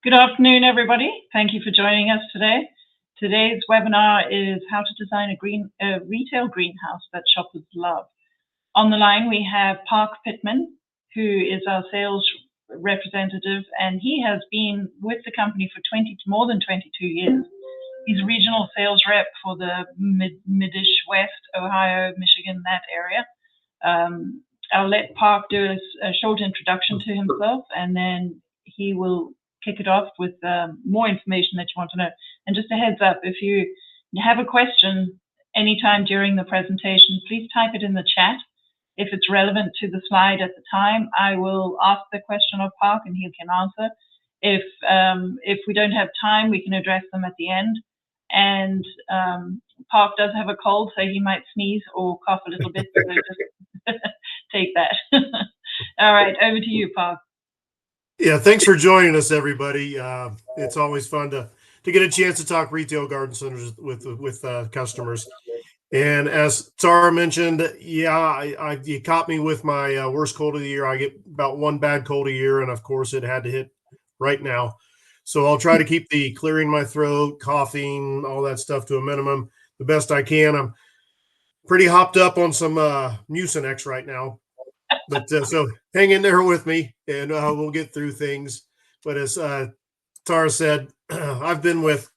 Good afternoon, everybody. Thank you for joining us today. Today's webinar is how to design a retail greenhouse that shoppers love. On the line, we have Park Pittman, who is our sales representative, and he has been with the company for more than 22 years. He's a regional sales rep for the Midish West, Ohio, Michigan, that area. I'll let Park do a short introduction to himself, and then he will kick it off with more information that you want to know. And just a heads up, if you have a question anytime during the presentation, please type it in the chat. If it's relevant to the slide at the time, I will ask the question of Park and he can answer. If we don't have time, we can address them at the end. And Park does have a cold, so he might sneeze or cough a little bit, so just take that. All right, over to you, Park. Yeah, thanks for joining us, everybody. It's always fun to get a chance to talk retail garden centers with customers. And as Tara mentioned, yeah, you caught me with my worst cold of the year. I get about one bad cold a year, and of course, it had to hit right now. So I'll try to keep the clearing my throat, coughing, all that stuff to a minimum the best I can. I'm pretty hopped up on some Mucinex right now. But so hang in there with me, and we'll get through things. But as Tara said, I've been with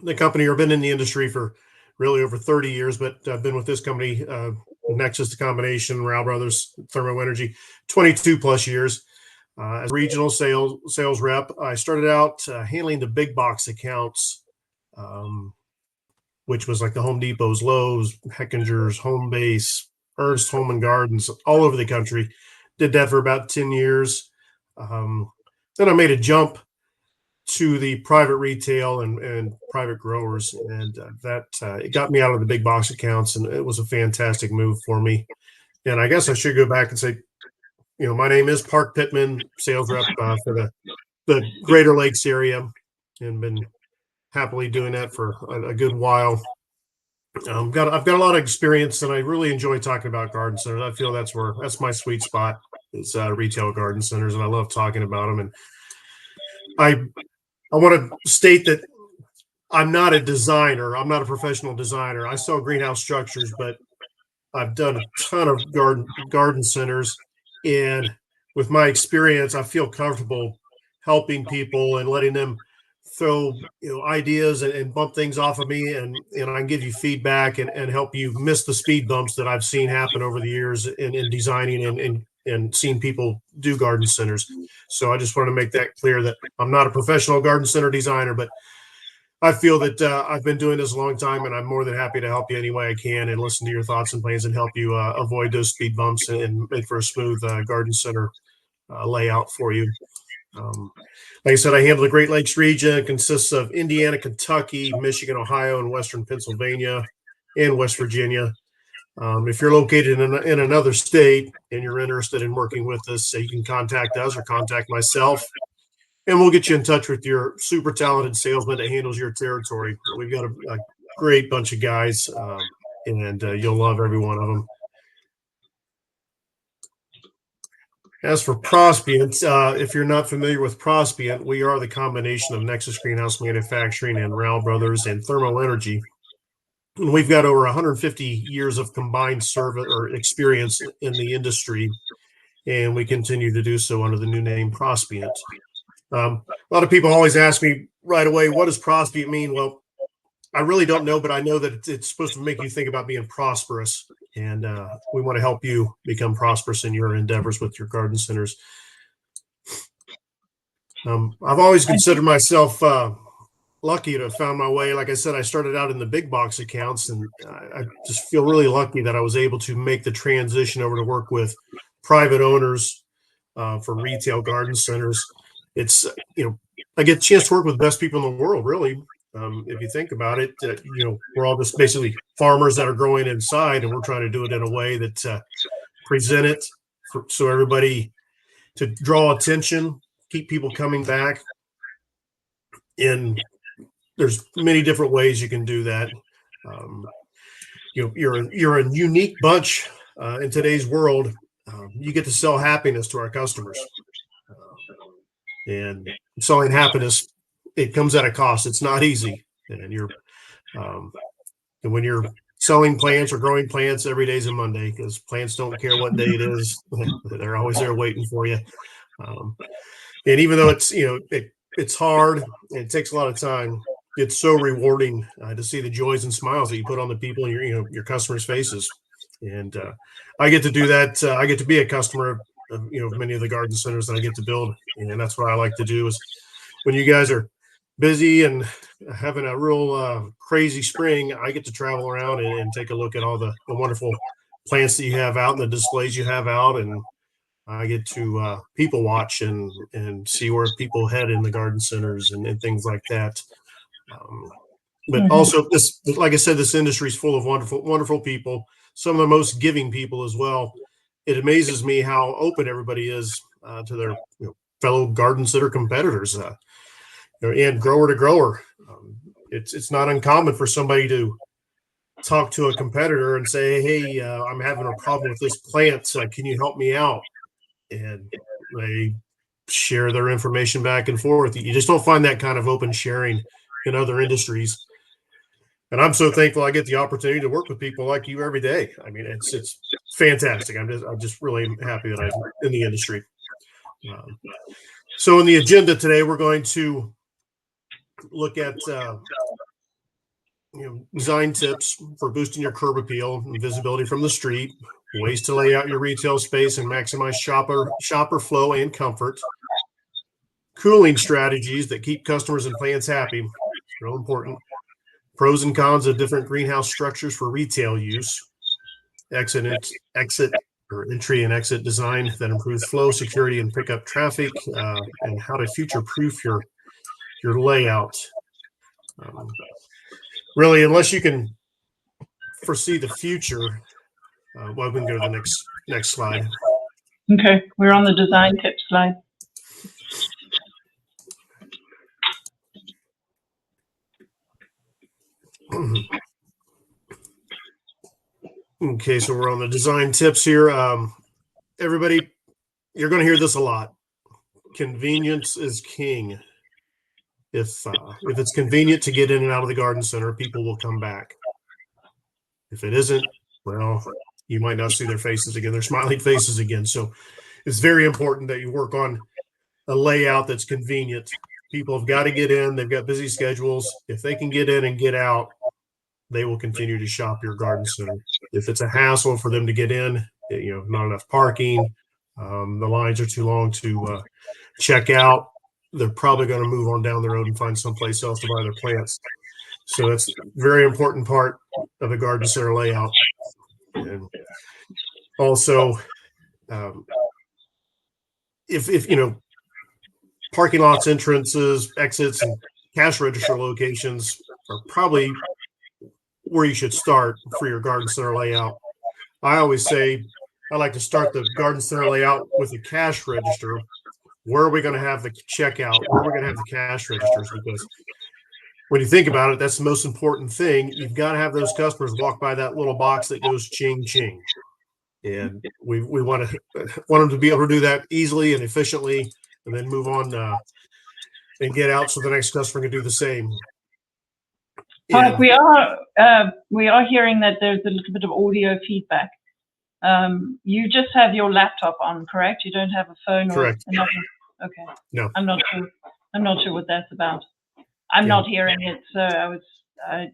the company or been in the industry for really over 30 years, but I've been with this company, Nexus Combination, Row Brothers, Thermo Energy, 22 plus years. As regional sales rep, I started out handling the big box accounts, which was like the Home Depots, Lowe's, Heckingers, Home Base, Ernst Home and Gardens, all over the country. Did that for about 10 years. Then I made a jump to the private retail and private growers, and it got me out of the big box accounts, and it was a fantastic move for me. And I guess I should go back and say, my name is Park Pittman, sales rep for the Greater Lakes area, and been happily doing that for a good while. I've got a lot of experience, and I really enjoy talking about garden centers. I feel that's my sweet spot is retail garden centers, and I love talking about them. And I want to state that I'm not a designer. I'm not a professional designer. I sell greenhouse structures, but I've done a ton of garden centers, and with my experience, I feel comfortable helping people and letting them throw ideas and bump things off of me, and I can give you feedback and help you miss the speed bumps that I've seen happen over the years in designing and seeing people do garden centers. So I just want to make that clear that I'm not a professional garden center designer, but I feel that I've been doing this a long time, and I'm more than happy to help you any way I can and listen to your thoughts and plans and help you avoid those speed bumps and make for a smooth garden center layout for you. Like I said, I handle the Great Lakes region. It consists of Indiana, Kentucky, Michigan, Ohio, and Western Pennsylvania, and West Virginia. If you're located in another state and you're interested in working with us, you can contact us or contact myself, and we'll get you in touch with your super talented salesman that handles your territory. We've got a great bunch of guys, and you'll love every one of them. As for Prospient, if you're not familiar with Prospient, we are the combination of Nexus Greenhouse Manufacturing and Row Brothers and Thermo Energy. And we've got over 150 years of combined service or experience in the industry, and we continue to do so under the new name Prospient. A lot of people always ask me right away, what does Prospient mean? Well, I really don't know, but I know that it's supposed to make you think about being prosperous. And we want to help you become prosperous in your endeavors with your garden centers. I've always considered myself lucky to have found my way. Like I said, I started out in the big box accounts, and I just feel really lucky that I was able to make the transition over to work with private owners for retail garden centers. It's, I get a chance to work with the best people in the world, really. If you think about it, we're all just basically farmers that are growing inside, and we're trying to do it in a way that present it so everybody to draw attention, keep people coming back. And there's many different ways you can do that. You're a unique bunch in today's world. You get to sell happiness to our customers. And selling happiness, it comes at a cost. It's not easy. And when you're selling plants or growing plants, every day's a Monday because plants don't care what day it is. They're always there waiting for you. And even though it's hard and it takes a lot of time, it's so rewarding to see the joys and smiles that you put on the people in your customers' faces. And I get to do that. I get to be a customer of many of the garden centers that I get to build, and that's what I like to do. Is when you guys are busy and having a real crazy spring, I get to travel around and take a look at all the wonderful plants that you have out and the displays you have out, and I get to people watch and see where people head in the garden centers and things like that. But also, like I said, this industry is full of wonderful people. Some of the most giving people as well. It amazes me how open everybody is to their fellow garden center competitors, and grower to grower. It's not uncommon for somebody to talk to a competitor and say, "Hey, I'm having a problem with this plant. Can you help me out?" And they share their information back and forth. You just don't find that kind of open sharing in other industries. And I'm so thankful I get the opportunity to work with people like you every day. I mean, it's fantastic. I'm just really happy that I'm in the industry. So in the agenda today, we're going to look at design tips for boosting your curb appeal and visibility from the street, ways to lay out your retail space and maximize shopper flow and comfort, cooling strategies that keep customers and plants happy, real important, pros and cons of different greenhouse structures for retail use, exit or entry and exit design that improves flow, security, and pick up traffic, and how to future-proof your layout. Really, unless you can foresee the future, well, we can go to the next slide. Okay, we're on the design tips slide. Okay, so we're on the design tips here. Everybody, you're going to hear this a lot. Convenience is king. If it's convenient to get in and out of the garden center, people will come back. If it isn't, well, you might not see their faces again, their smiling faces again. So it's very important that you work on a layout that's convenient. People have got to get in. They've got busy schedules. If they can get in and get out, they will continue to shop your garden center. If it's a hassle for them to get in, not enough parking, the lines are too long to check out, they're probably going to move on down the road and find someplace else to buy their plants. So that's a very important part of the garden center layout. And also, if parking lots, entrances, exits, and cash register locations are probably where you should start for your garden center layout. I always say I like to start the garden center layout with a cash register. Where are we going to have the checkout? Where are we going to have the cash registers? Because when you think about it, that's the most important thing. You've got to have those customers walk by that little box that goes ching ching, and we want them to be able to do that easily and efficiently, and then move on and get out so the next customer can do the same. Mark, we are hearing that there's a little bit of audio feedback. You just have your laptop on, correct? You don't have a phone? Correct. Or another? Okay. No. I'm not sure what that's about. I'm not hearing it, so I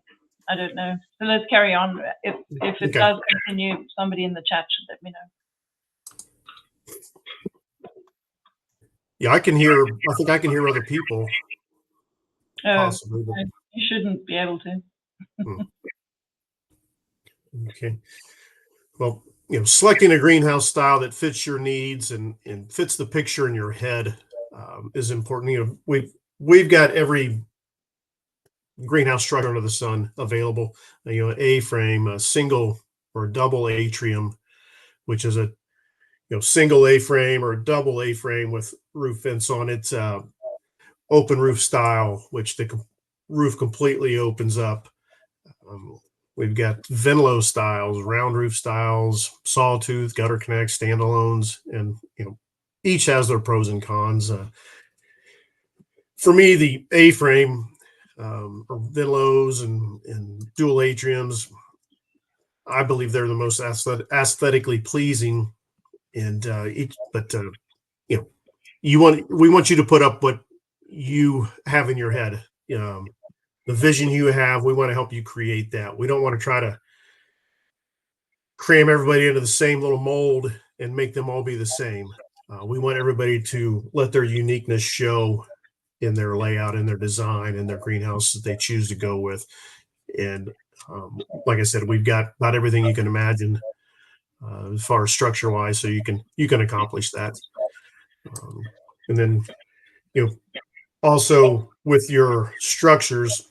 don't know. So let's carry on. If it does continue, somebody in the chat should let me know. Yeah, I think I can hear other people. Possibly. You shouldn't be able to. Okay. Well, selecting a greenhouse style that fits your needs and fits the picture in your head is important. We've got every greenhouse structure under the sun available. An A-frame, a single or double atrium, which is a single A-frame or a double A-frame with roof vents on it. Open roof style, which the roof completely opens up. We've got Venlo styles, round roof styles, sawtooth, gutter connect, standalones, and each has their pros and cons. For me, the A-frame or Venlos and dual atriums, I believe they're the most aesthetically pleasing. And you know, we want you to put up what you have in your head. The vision you have, we want to help you create that. We don't want to try to cram everybody into the same little mold and make them all be the same. We want everybody to let their uniqueness show in their layout, in their design, in their greenhouse that they choose to go with. And like I said, we've got about everything you can imagine as far as structure wise, so you can accomplish that. And then also with your structures,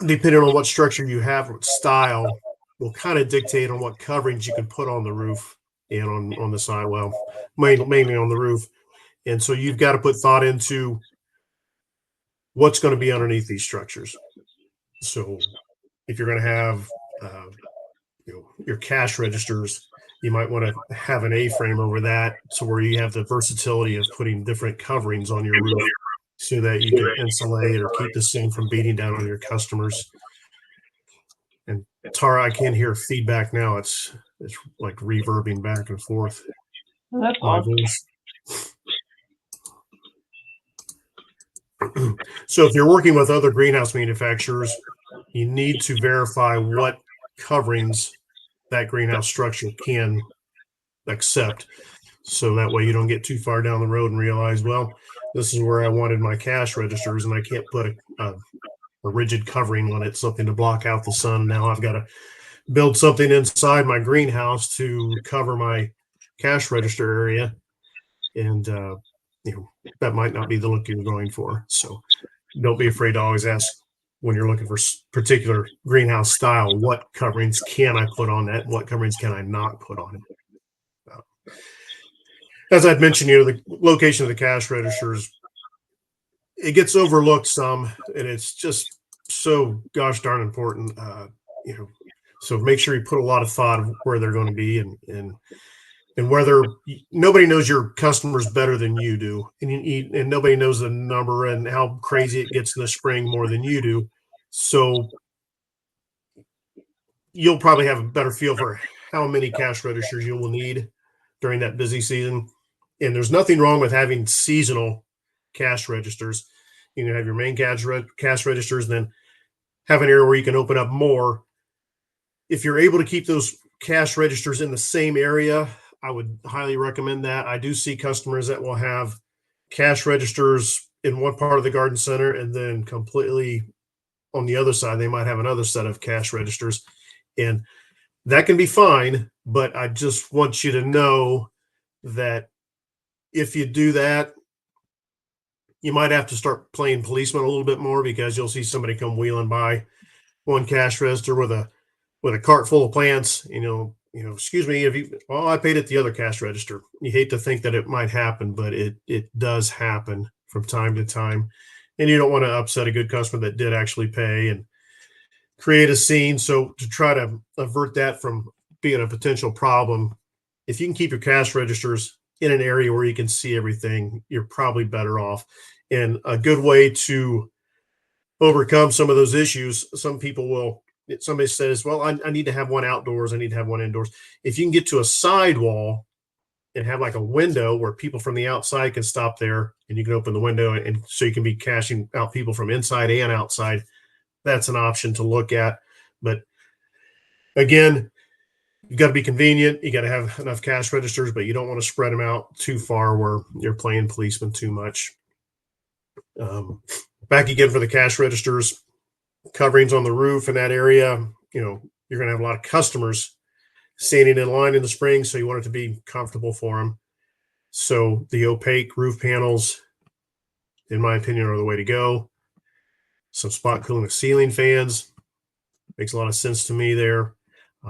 depending on what structure you have, what style will kind of dictate on what coverings you can put on the roof and on the side. Well, mainly on the roof. And so you've got to put thought into what's going to be underneath these structures. So if you're going to have your cash registers, you might want to have an A-frame over that, so where you have the versatility of putting different coverings on your roof so that you can insulate or keep the sun from beating down on your customers. And Tara, I can't hear feedback now. It's like reverbing back and forth. Well, that's My odd. voice. So if you're working with other greenhouse manufacturers, you need to verify what coverings that greenhouse structure can accept. So that way you don't get too far down the road and realize, well, this is where I wanted my cash registers and I can't put a rigid covering on it, something to block out the sun. Now I've got to build something inside my greenhouse to cover my cash register area. And, that might not be the look you're going for. So don't be afraid to always ask when you're looking for particular greenhouse style, what coverings can I put on that? What coverings can I not put on it? As I'd mentioned, the location of the cash registers, it gets overlooked some, and it's just so gosh darn important. So make sure you put a lot of thought of where they're going to be, and whether nobody knows your customers better than you do, and nobody knows the number and how crazy it gets in the spring more than you do. So you'll probably have a better feel for how many cash registers you will need during that busy season. And there's nothing wrong with having seasonal cash registers. You can have your main cash registers, and then have an area where you can open up more. If you're able to keep those cash registers in the same area, I would highly recommend that. I do see customers that will have cash registers in one part of the garden center, and then completely on the other side, they might have another set of cash registers. And that can be fine, but I just want you to know that if you do that, you might have to start playing policeman a little bit more, because you'll see somebody come wheeling by one cash register with a cart full of plants. Excuse me, I paid at the other cash register. You hate to think that it might happen, but it does happen from time to time, and you don't want to upset a good customer that did actually pay and create a scene. So to try to avert that from being a potential problem, if you can keep your cash registers in an area where you can see everything, you're probably better off. And a good way to overcome some of those issues, somebody says, well, I need to have one outdoors, I need to have one indoors. If you can get to a sidewall and have like a window where people from the outside can stop there, and you can open the window, and so you can be cashing out people from inside and outside, that's an option to look at. But again, you got to be convenient. You got to have enough cash registers, but you don't want to spread them out too far where you're playing policeman too much. Back again for the cash registers, coverings on the roof in that area. You're going to have a lot of customers standing in line in the spring, so you want it to be comfortable for them. So the opaque roof panels, in my opinion, are the way to go. Some spot cooling with ceiling fans makes a lot of sense to me there.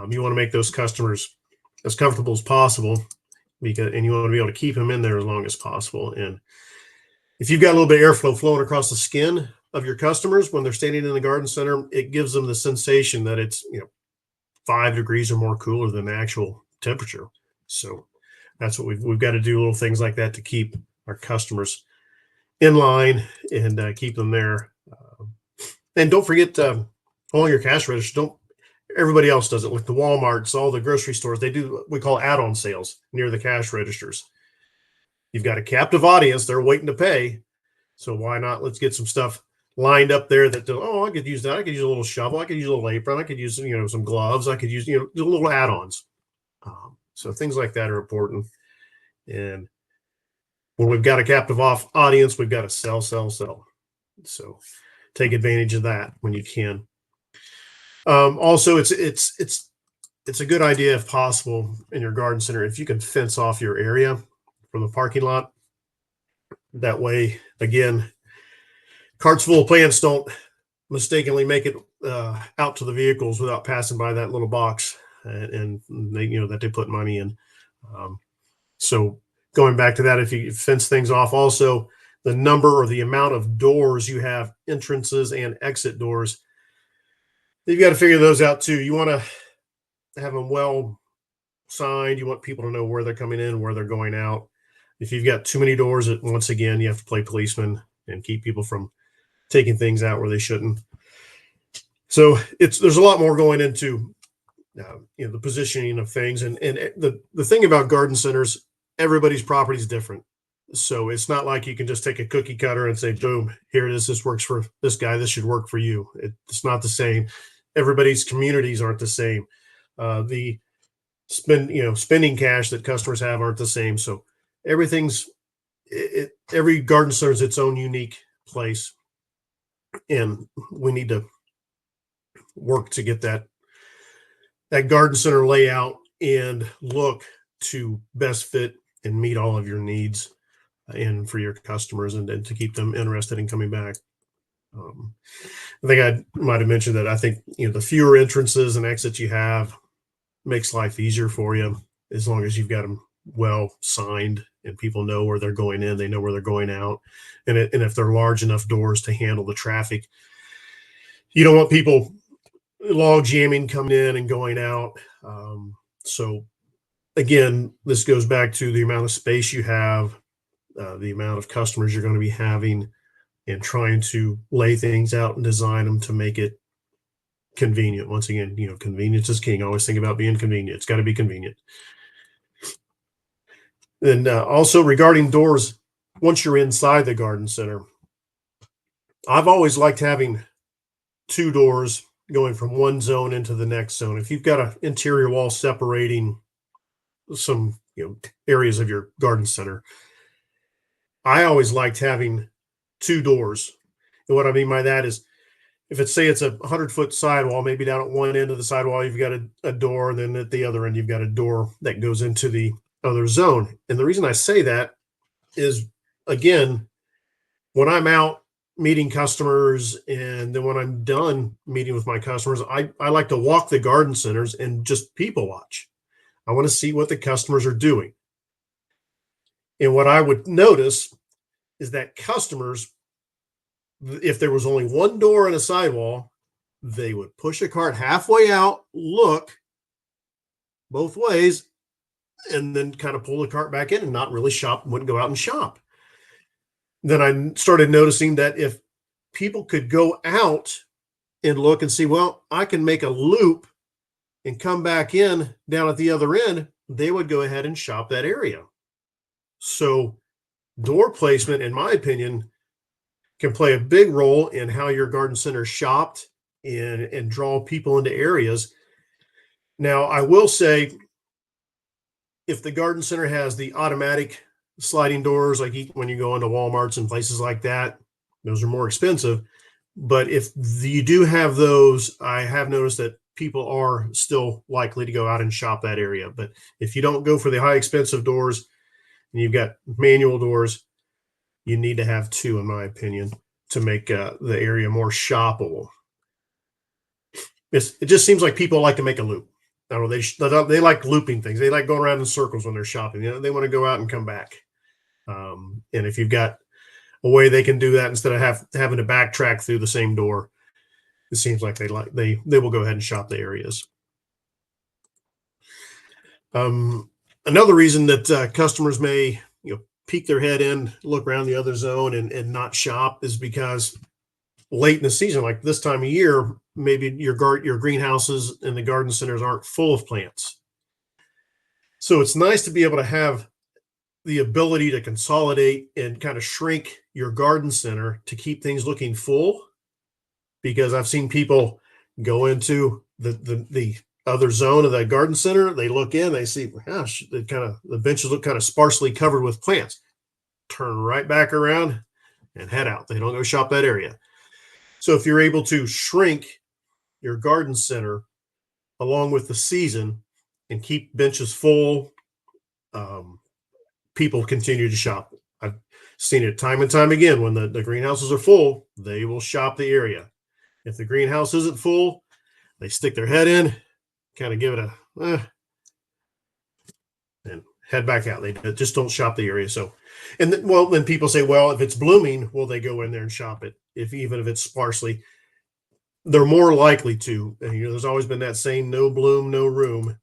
You want to make those customers as comfortable as possible, and you want to be able to keep them in there as long as possible. And if you've got a little bit of airflow flowing across the skin of your customers when they're standing in the garden center, it gives them the sensation that it's 5 degrees or more cooler than the actual temperature. So that's what we've got to do, little things like that to keep our customers in line and keep them there. And don't forget all your cash registers. Don't Everybody else does it, like the Walmarts, all the grocery stores. They do what we call add-on sales near the cash registers. You've got a captive audience; they're waiting to pay. So why not? Let's get some stuff lined up there that I could use that. I could use a little shovel. I could use a little apron. I could use some gloves. I could use little add-ons. So things like that are important. And when we've got a captive off audience, we've got to sell, sell, sell. So take advantage of that when you can. Also, it's a good idea if possible in your garden center if you can fence off your area from the parking lot. That way, again, carts full of plants don't mistakenly make it out to the vehicles without passing by that little box and they, that they put money in. So going back to that, if you fence things off, also the number or the amount of doors you have, entrances and exit doors, you've got to figure those out too. You want to have them well signed. You want people to know where they're coming in, where they're going out. If you've got too many doors, once again, you have to play policeman and keep people from taking things out where they shouldn't. So there's a lot more going into the positioning of things, and the thing about garden centers, everybody's property is different. So it's not like you can just take a cookie cutter and say, boom, here it is. This works for this guy. This should work for you. It's not the same. Everybody's communities aren't the same. The spending cash that customers have aren't the same. So every garden center is its own unique place. And we need to work to get that garden center layout and look to best fit and meet all of your needs and for your customers and to keep them interested in coming back. I think I might have mentioned that I think the fewer entrances and exits you have makes life easier for you, as long as you've got them well signed and people know where they're going in, they know where they're going out, and if they're large enough doors to handle the traffic. You don't want people log jamming coming in and going out. So again, this goes back to the amount of space you have, the amount of customers you're going to be having, and trying to lay things out and design them to make it convenient. Once again, convenience is king. I always think about being convenient. It's got to be convenient. And also regarding doors, once you're inside the garden center, I've always liked having two doors going from one zone into the next zone. If you've got an interior wall separating some areas of your garden center, I always liked having two doors. And what I mean by that is, if it's a 100-foot sidewall, maybe down at one end of the sidewall, you've got a door, and then at the other end, you've got a door that goes into the other zone. And the reason I say that is, again, when I'm out meeting customers, and then when I'm done meeting with my customers, I like to walk the garden centers and just people watch. I want to see what the customers are doing. And what I would notice is that customers, if there was only one door and a sidewall, they would push a cart halfway out, look both ways, and then kind of pull the cart back in and not really shop, wouldn't go out and shop. Then I started noticing that if people could go out and look and see, well, I can make a loop and come back in down at the other end, they would go ahead and shop that area. So door placement, in my opinion, can play a big role in how your garden center is shopped and draw people into areas. Now, I will say, if the garden center has the automatic sliding doors, like when you go into Walmarts and places like that, those are more expensive. But if you do have those, I have noticed that people are still likely to go out and shop that area. But if you don't go for the high expensive doors and you've got manual doors, you need to have two, in my opinion, to make the area more shoppable. It just seems like people like to make a loop. I don't know, they like looping things. They like going around in circles when they're shopping. They want to go out and come back. And if you've got a way they can do that instead of having to backtrack through the same door, it seems like they will go ahead and shop the areas. Another reason that customers may peek their head in, look around the other zone and not shop is because late in the season, like this time of year, maybe your greenhouses and the garden centers aren't full of plants. So it's nice to be able to have the ability to consolidate and kind of shrink your garden center to keep things looking full, because I've seen people go into the other zone of that garden center. They look in, they see, gosh, the benches look kind of sparsely covered with plants. Turn right back around and head out. They don't go shop that area. So if you're able to shrink your garden center along with the season and keep benches full, people continue to shop. I've seen it time and time again. When the greenhouses are full, they will shop the area. If the greenhouse isn't full, they stick their head in, kind of give it and head back out. They just don't shop the area. So, and then people say, well, if it's blooming, will they go in there and shop it? Even if it's sparsely, they're more likely to. And, there's always been that saying, no bloom, no room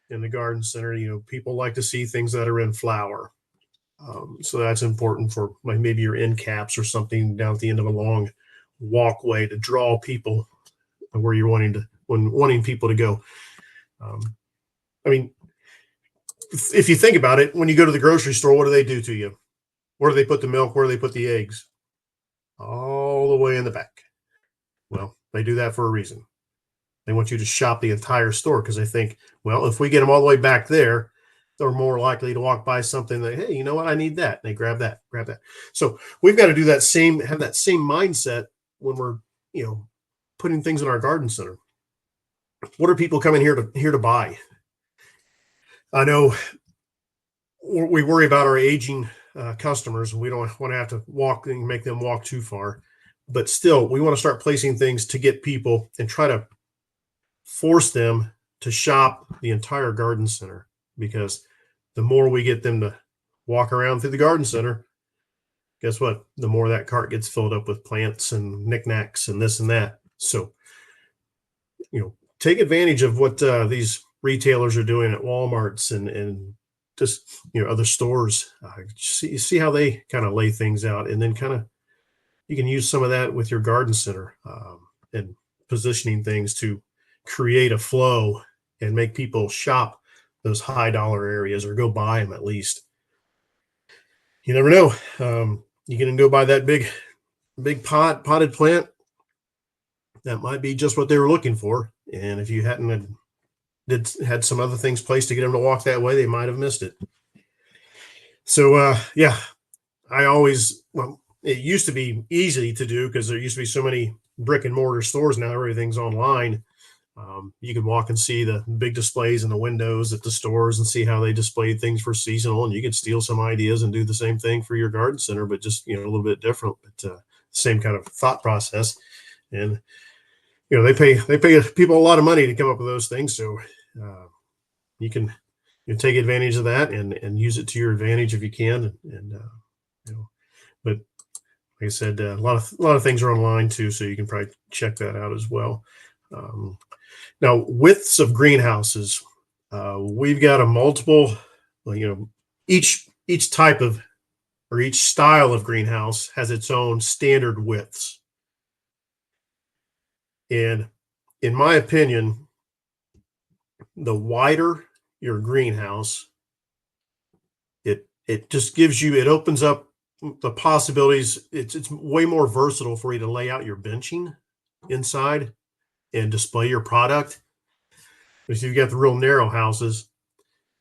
in the garden center. People like to see things that are in flower. So that's important for maybe your end caps or something down at the end of a long walkway to draw people where you're wanting people to go. I mean, if you think about it, when you go to the grocery store, what do they do to you? Where do they put the milk? Where do they put the eggs? All the way in the back. Well, they do that for a reason. They want you to shop the entire store because they think, well, if we get them all the way back there, they're more likely to walk by something that, hey, you know what? I need that. And they grab that. So we've got to do have that same mindset when we're, putting things in our garden center. What are people coming here to buy? I know we worry about our aging customers. We don't want to have to make them walk too far, but still we want to start placing things to get people and try to force them to shop the entire garden center, because the more we get them to walk around through the garden center, guess what? The more that cart gets filled up with plants and knickknacks and this and that. So, take advantage of what these retailers are doing at Walmarts and just, other stores. See how they kind of lay things out, and then you can use some of that with your garden center and positioning things to create a flow and make people shop those high dollar areas or go buy them at least. You never know. You can go buy that big potted plant. That might be just what they were looking for. And if you hadn't had some other things placed to get them to walk that way, they might have missed it. So, it used to be easy to do because there used to be so many brick and mortar stores. Now everything's online. You can walk and see the big displays in the windows at the stores and see how they displayed things for seasonal, and you could steal some ideas and do the same thing for your garden center, but just, a little bit different, but same kind of thought process. And, they pay people a lot of money to come up with those things. So you can take advantage of that and use it to your advantage if you can. But like I said, a lot of things are online too, so you can probably check that out as well. Now, widths of greenhouses, we've got a multiple, each type of or each style of greenhouse has its own standard widths. And in my opinion, the wider your greenhouse, it just it opens up the possibilities. It's way more versatile for you to lay out your benching inside and display your product. If you've got the real narrow houses,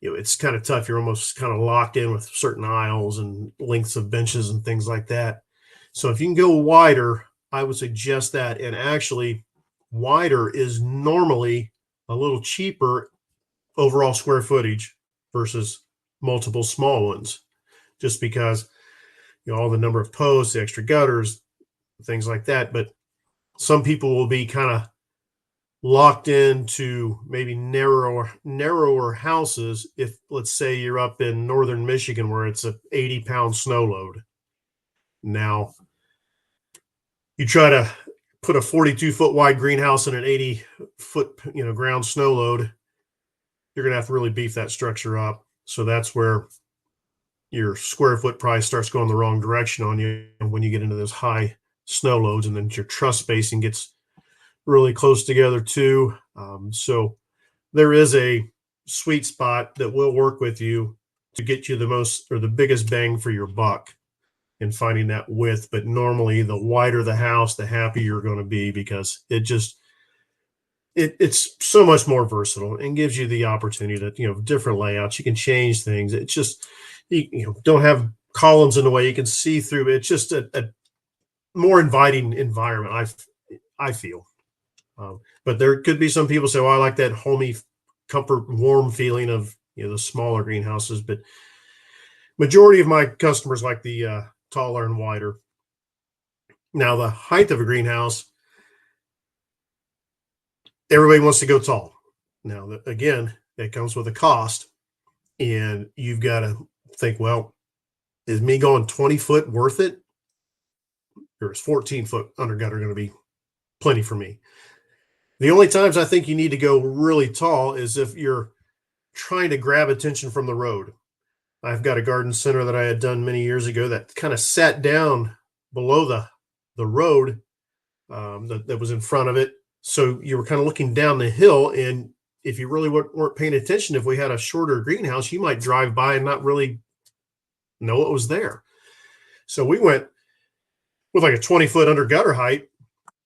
it's kind of tough. You're almost kind of locked in with certain aisles and lengths of benches and things like that. So if you can go wider, I would suggest that. And actually, wider is normally a little cheaper overall square footage versus multiple small ones, just because all the number of posts, the extra gutters, things like that. But some people will be kind of locked into maybe narrower houses. If, let's say, you're up in northern Michigan where it's a 80-pound snow load. Now you try to put a 42-foot wide greenhouse in an 80-foot ground snow load, you're going to have to really beef that structure up. So that's where your square foot price starts going the wrong direction on you when you get into those high snow loads, and then your truss spacing gets really close together too. So there is a sweet spot that will work with you to get you the most or the biggest bang for your buck in finding that width. But normally, the wider the house, the happier you're going to be, because it's so much more versatile and gives you the opportunity to, different layouts. You can change things. It's just, don't have columns in the way you can see through. It's just a more inviting environment, I feel. But there could be some people say, well, I like that homey, comfort, warm feeling of, the smaller greenhouses. But majority of my customers like the taller and wider. Now, the height of a greenhouse, everybody wants to go tall. Now, again, that comes with a cost, and you've got to think, well, is me going 20 foot worth it? Or is 14 foot undergutter going to be plenty for me? The only times I think you need to go really tall is if you're trying to grab attention from the road. I've got a garden center that I had done many years ago that kind of sat down below the road that was in front of it. So you were kind of looking down the hill, and if you really weren't paying attention, if we had a shorter greenhouse, you might drive by and not really know it was there. So we went with like a 20-foot under gutter height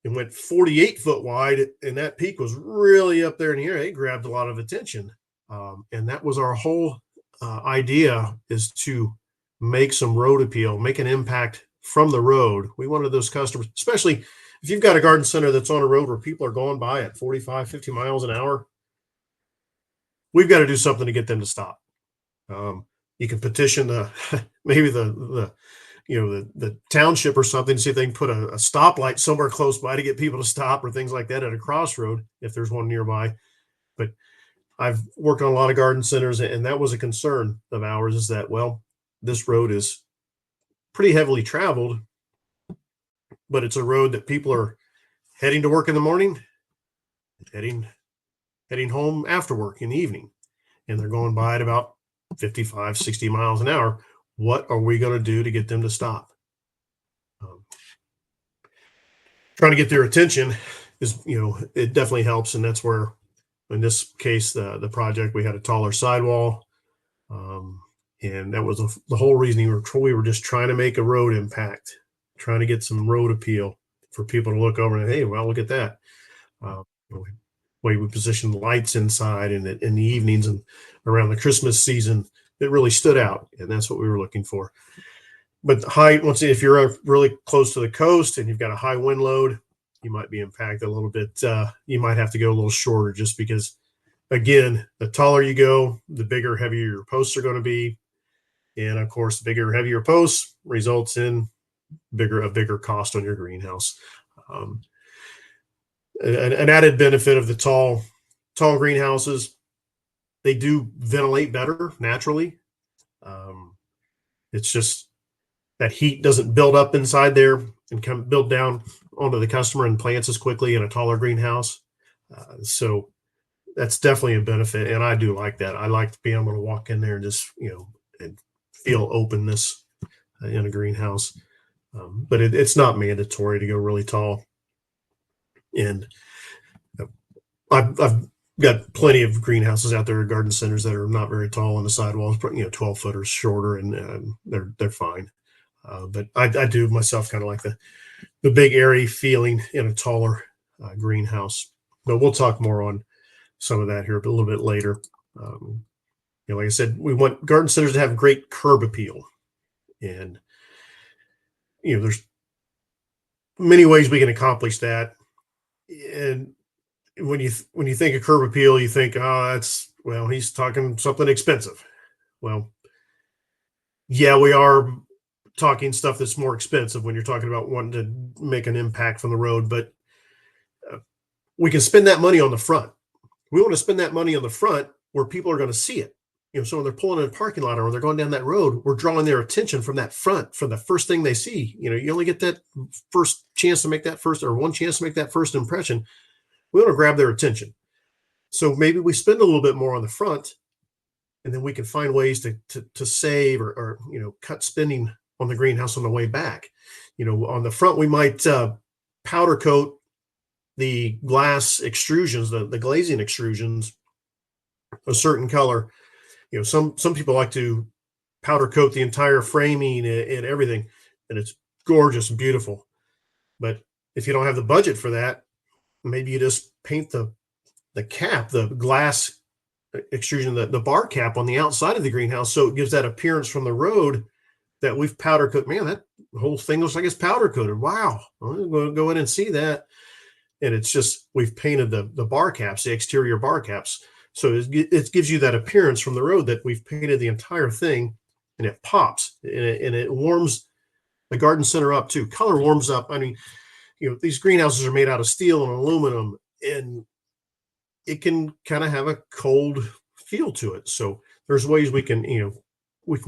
and went 48 foot wide, and that peak was really up there in the air. It grabbed a lot of attention, and that was our whole idea, is to make some road appeal, make an impact from the road. We wanted those customers, especially if you've got a garden center that's on a road where people are going by at 45, 50 miles an hour, we've got to do something to get them to stop. You can petition maybe the township or something to see if they can put a stoplight somewhere close by to get people to stop, or things like that at a crossroad if there's one nearby. But I've worked on a lot of garden centers, and that was a concern of ours, is that, well, this road is pretty heavily traveled, but it's a road that people are heading to work in the morning, heading home after work in the evening, and they're going by at about 55, 60 miles an hour. What are we going to do to get them to stop? Trying to get their attention is, it definitely helps. And that's where, in this case, the project, we had a taller sidewall. And that was the whole reason we were just trying to make a road impact, trying to get some road appeal for people to look over and, hey, well, look at that. Way we positioned the lights inside and in the evenings and around the Christmas season, it really stood out, and that's what we were looking for. But the height, once if you're really close to the coast and you've got a high wind load, you might be impacted a little bit. You might have to go a little shorter, just because, again, the taller you go, the bigger, heavier your posts are going to be. And of course, the bigger, heavier posts results in a bigger cost on your greenhouse. An added benefit of the tall greenhouses, they do ventilate better naturally. It's just that heat doesn't build up inside there and build down onto the customer and plants as quickly in a taller greenhouse. So that's definitely a benefit, and I do like that. I like to be able to walk in there and just and feel openness in a greenhouse. But it's not mandatory to go really tall. And I've got plenty of greenhouses out there, garden centers, that are not very tall on the sidewalls, 12 foot or shorter, and they're fine. But I do myself kind of like the big airy feeling in a taller greenhouse. But we'll talk more on some of that here a little bit later. Like I said, we want garden centers to have great curb appeal, and there's many ways we can accomplish that. And when you think of curb appeal, you think, oh, he's talking something expensive. Well, yeah, we are talking stuff that's more expensive when you're talking about wanting to make an impact from the road, but we can spend that money on the front. We want to spend that money on the front where people are going to see it. So when they're pulling in a parking lot or they're going down that road, we're drawing their attention from that front, from the first thing they see. You only get that first chance to make that first, or one chance to make that first impression. We want to grab their attention. So maybe we spend a little bit more on the front and then we can find ways to save or cut spending on the greenhouse on the way back. On the front we might powder coat the glass extrusions, the glazing extrusions, a certain color. Some people like to powder coat the entire framing and everything, and it's gorgeous and beautiful. But if you don't have the budget for that, maybe you just paint the cap, the glass extrusion, the bar cap on the outside of the greenhouse, so it gives that appearance from the road that we've powder coated. Man, that whole thing looks like it's powder coated. Wow, I'm going to go in and see that. And it's just we've painted the bar caps, the exterior bar caps, so it gives you that appearance from the road that we've painted the entire thing, and it pops and it warms the garden center up too. Color warms up. I mean, these greenhouses are made out of steel and aluminum, and it can kind of have a cold feel to it. So there's ways we can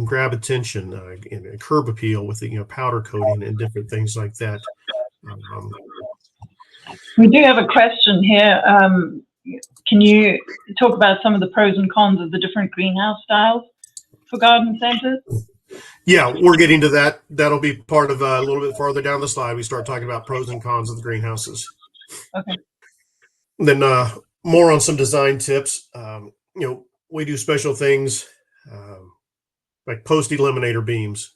grab attention and curb appeal with the powder coating and different things like that. We do have a question here. Can you talk about some of the pros and cons of the different greenhouse styles for garden centers? Yeah, we're getting to that. That'll be part of a little bit farther down the slide. We start talking about pros and cons of the greenhouses. Okay. Then more on some design tips. We do special things like post eliminator beams,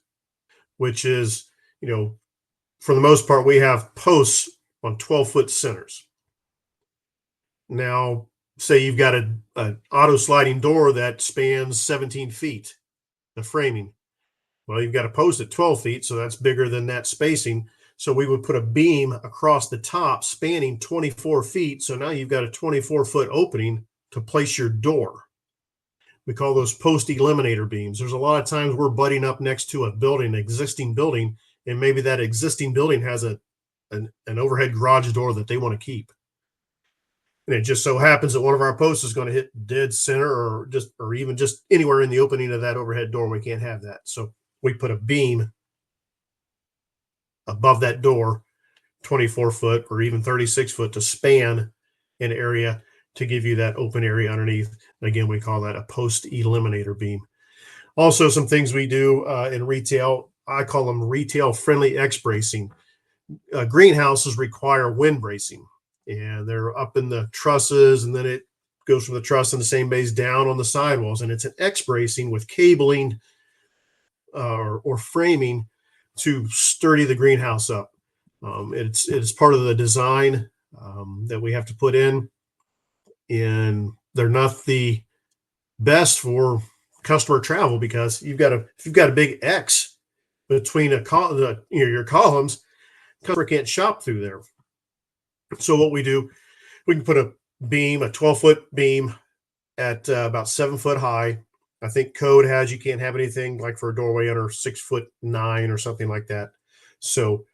which is, for the most part, we have posts on 12-foot centers. Now, say you've got an auto sliding door that spans 17 feet, the framing. Well, you've got a post at 12 feet, so that's bigger than that spacing. So we would put a beam across the top spanning 24 feet. So now you've got a 24-foot opening to place your door. We call those post eliminator beams. There's a lot of times we're butting up next to a building, an existing building, and maybe that existing building has an overhead garage door that they want to keep. And it just so happens that one of our posts is going to hit dead center or even just anywhere in the opening of that overhead door. We can't have that. So we put a beam above that door, 24 foot or even 36 foot, to span an area to give you that open area underneath. And again, we call that a post eliminator beam. Also, some things we do in retail, I call them retail friendly X bracing. Greenhouses require wind bracing, and they're up in the trusses, and then it goes from the truss in the same base down on the sidewalls. And it's an X bracing with cabling or framing to sturdy the greenhouse up. It's part of the design that we have to put in, and they're not the best for customer travel because if you've got a big X between your columns, customer can't shop through there. So what we do, we can put a beam, a 12-foot beam at about 7 foot high. I think code has you can't have anything like for a doorway under 6'9" or something like that. So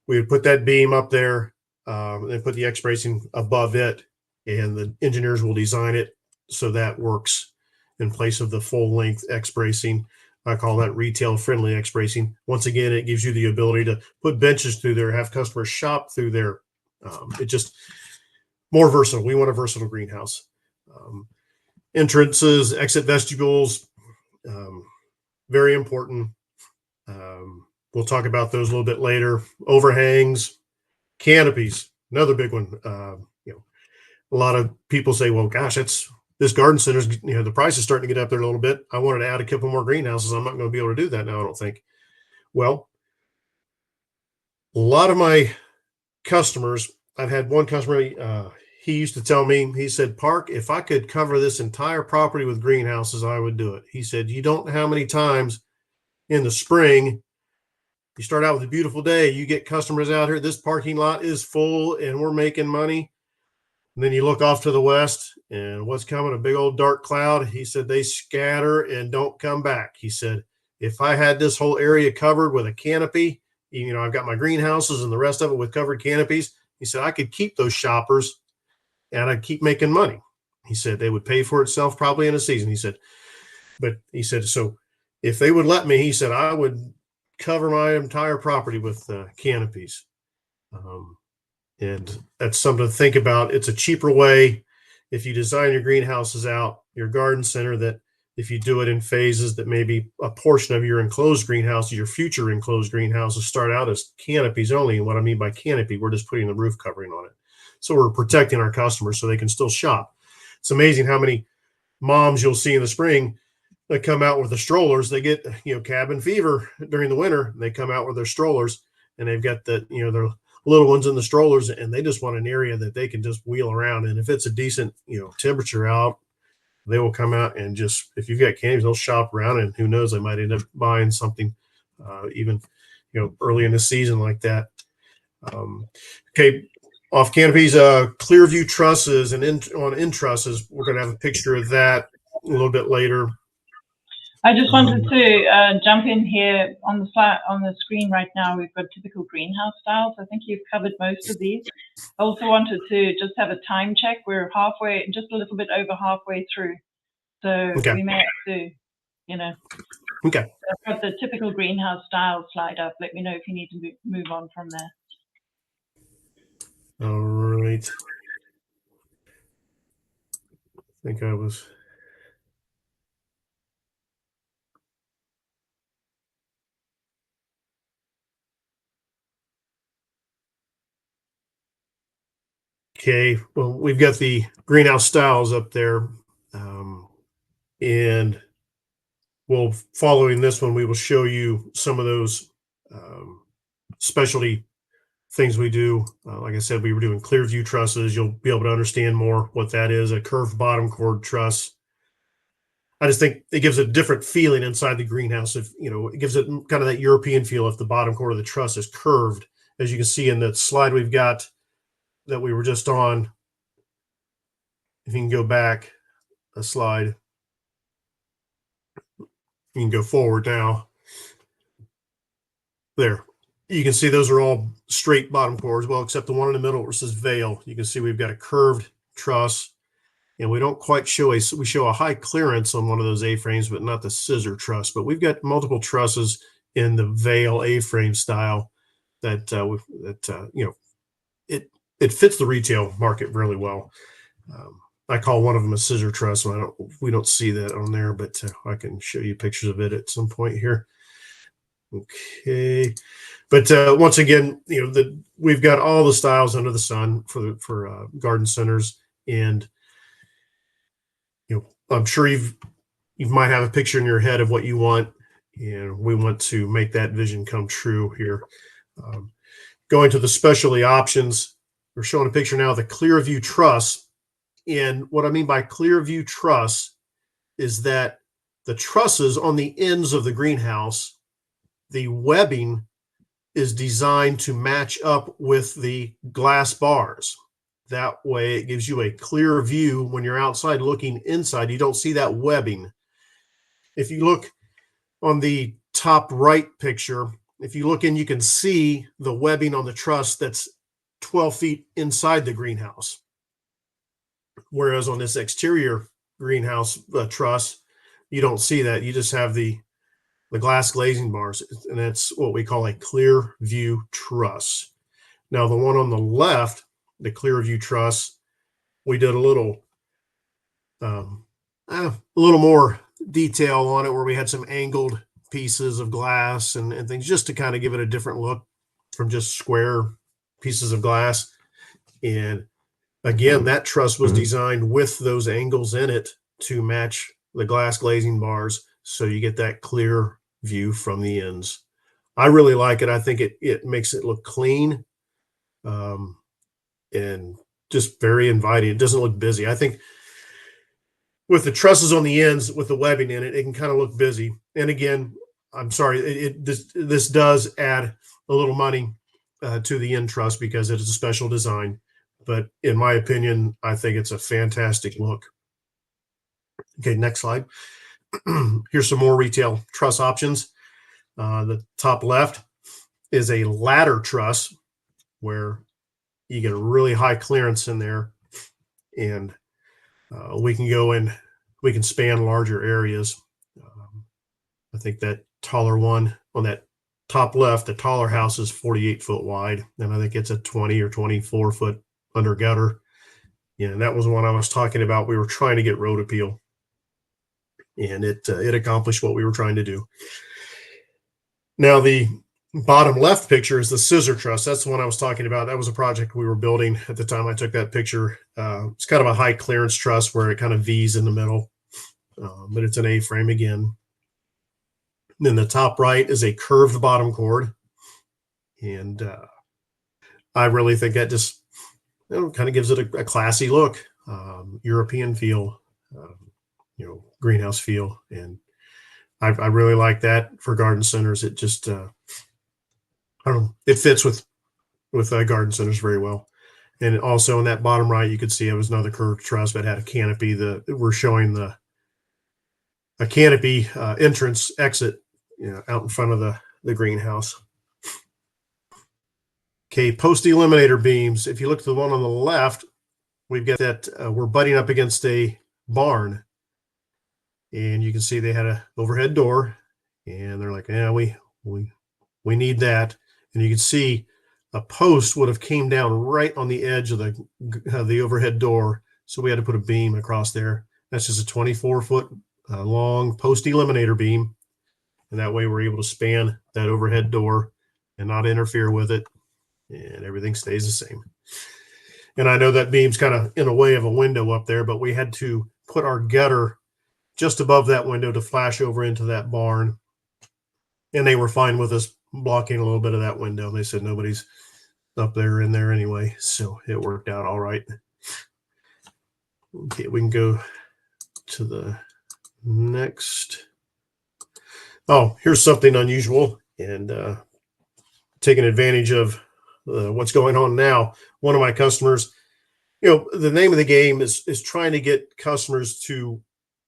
we would put that beam up there and put the X bracing above it, and the engineers will design it so that works in place of the full length X bracing. I call that retail friendly X bracing. Once again, it gives you the ability to put benches through there, have customers shop through there. It just more versatile. We want a versatile greenhouse. Entrances, exit vestibules, very important. We'll talk about those a little bit later. Overhangs, canopies, another big one. A lot of people say, well, gosh, this garden center's, the price is starting to get up there a little bit. I wanted to add a couple more greenhouses. I'm not going to be able to do that now, I don't think. Well, a lot of my customers, I've had one customer, he used to tell me, he said, Park, if I could cover this entire property with greenhouses, I would do it. He said, you don't know how many times in the spring, you start out with a beautiful day, you get customers out here, this parking lot is full and we're making money. And then you look off to the west and what's coming, a big old dark cloud. He said, they scatter and don't come back. He said, if I had this whole area covered with a canopy, I've got my greenhouses and the rest of it with covered canopies. He said, I could keep those shoppers and I'd keep making money. He said, they would pay for itself probably in a season. He said, so if they would let me, he said, I would cover my entire property with canopies. And that's something to think about. It's a cheaper way if you design your greenhouses out, your garden center, that if you do it in phases, that maybe a portion of your enclosed greenhouse, your future enclosed greenhouses, start out as canopies only. And what I mean by canopy, we're just putting the roof covering on it. So we're protecting our customers so they can still shop. It's amazing how many moms you'll see in the spring that come out with the strollers. They get, cabin fever during the winter. They come out with their strollers, and they've got their little ones in the strollers, and they just want an area that they can just wheel around. And if it's a decent, temperature out, they will come out and just, if you've got canopies, they'll shop around, and who knows, they might end up buying something, even, early in the season like that. Okay. Off canopies, Clearview trusses, and on in trusses, we're going to have a picture of that a little bit later. I just wanted to jump in here on the screen right now. We've got typical greenhouse styles. I think you've covered most of these. I also wanted to just have a time check. We're just a little bit over halfway through. So Okay. we may have to, Okay. I've got the typical greenhouse style slide up. Let me know if you need to move on from there. All right. I think I was. Okay, well, we've got the greenhouse styles up there, and following this one, we will show you some of those specialty things we do. Like I said, we were doing Clearview trusses. You'll be able to understand more what that is. A curved bottom chord truss. I just think it gives a different feeling inside the greenhouse. If it gives it kind of that European feel if the bottom chord of the truss is curved, as you can see in the slide we've got that we were just on. If you can go back a slide, you can go forward now. There, you can see those are all straight bottom chords, well, except the one in the middle where it says Vail. You can see we've got a curved truss, and we don't quite we show a high clearance on one of those A-frames, but not the scissor truss. But we've got multiple trusses in the Vail A-frame style that it fits the retail market really well. I call one of them a scissor truss. We don't see that on there, but I can show you pictures of it at some point here. Okay, but once again, we've got all the styles under the sun for garden centers, and I'm sure you might have a picture in your head of what you want, and we want to make that vision come true here. Going to the specialty options, we're showing a picture now of the Clearview truss. And what I mean by Clearview truss is that the trusses on the ends of the greenhouse, the webbing is designed to match up with the glass bars. That way it gives you a clear view when you're outside looking inside. You don't see that webbing. If you look on the top right picture, if you look in, you can see the webbing on the truss that's 12 feet inside the greenhouse. Whereas on this exterior greenhouse truss, you don't see that. You just have the glass glazing bars, and that's what we call a clear view truss. Now, the one on the left, the clear view truss, we did a little more detail on it, where we had some angled pieces of glass and things, just to kind of give it a different look from just square pieces of glass. And again, that truss was designed with those angles in it to match the glass glazing bars, so you get that clear view from the ends. I really like it. I think it makes it look clean, and just very inviting. It doesn't look busy. I think with the trusses on the ends with the webbing in it, it can kind of look busy. And again, I'm sorry, this does add a little money to the end truss because it is a special design. But in my opinion, I think it's a fantastic look. Okay, next slide. Here's some more retail truss options. The top left is a ladder truss, where you get a really high clearance in there, and we can go in, we can span larger areas. I think that taller one on that top left, the taller house, is 48 foot wide, and I think it's a 20 or 24 foot under gutter. Yeah, and that was one I was talking about. We were trying to get road appeal. and it accomplished what we were trying to do. Now, the bottom left picture is the scissor truss. That's the one I was talking about. That was a project we were building at the time I took that picture. It's kind of a high clearance truss where it kind of V's in the middle, but it's an A-frame again. Then the top right is a curved bottom chord, and I really think that just kind of gives it a classy look, European feel, greenhouse feel, and I really like that for garden centers. It just I don't know, it fits with garden centers very well. And also in that bottom right, you could see it was another curved truss that had a canopy. We're showing a canopy entrance exit, out in front of the greenhouse. Okay, post eliminator beams. If you look at the one on the left, we've got that we're butting up against a barn, and you can see they had a overhead door, and they're like, yeah, we need that. And you can see a post would have came down right on the edge of the overhead door, so we had to put a beam across there. That's just a 24-foot long post eliminator beam, and that way we're able to span that overhead door and not interfere with it, and everything stays the same. And I know that beam's kind of in a way of a window up there, but we had to put our gutter just above that window to flash over into that barn, and they were fine with us blocking a little bit of that window. They said nobody's up there in there anyway, so it worked out all right. Okay, we can go to the next. Oh, here's something unusual, and taking advantage of what's going on now. One of my customers, the name of the game is trying to get customers to